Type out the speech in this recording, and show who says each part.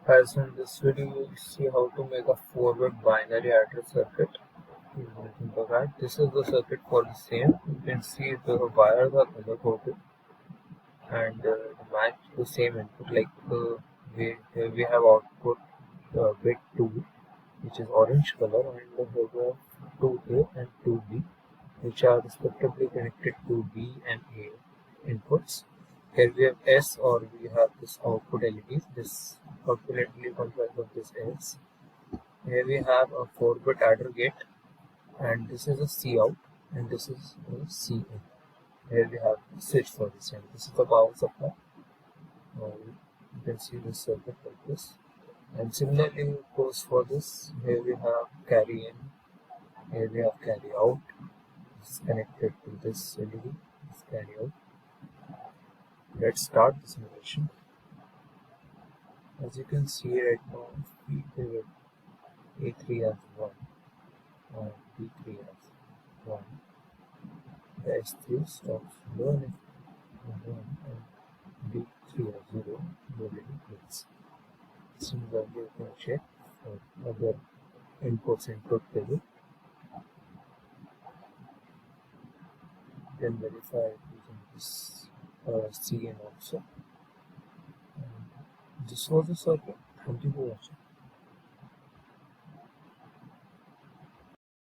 Speaker 1: As in this video, you'll see how to make a forward binary address circuit using tinkercad. This is the circuit for the same. You can see the wires are color coded and match the same input. Like we have output bit 2, which is orange color, and we have 2A and 2B, which are respectively connected to B and A inputs. Here we have S, or we have this output LEDs. This output LED comprises of this S. Here we have a 4-bit adder gate, and this is a C out, and this is a C in. Here we have a switch for this, and this is the power supply. You can see this circuit like this. And similarly it goes for this. Here we have carry in, here we have carry out. This is connected to this LED, this carry out. Let's start the simulation. As you can see right now, we pivot A3 as 1 and B3 as 1. The S3 stops learning 1 and B3 as 0, the LED clicks. Similarly, you can check for other inputs input table. You can verify it using this CN also. And this was the circuit. Thank you for watching.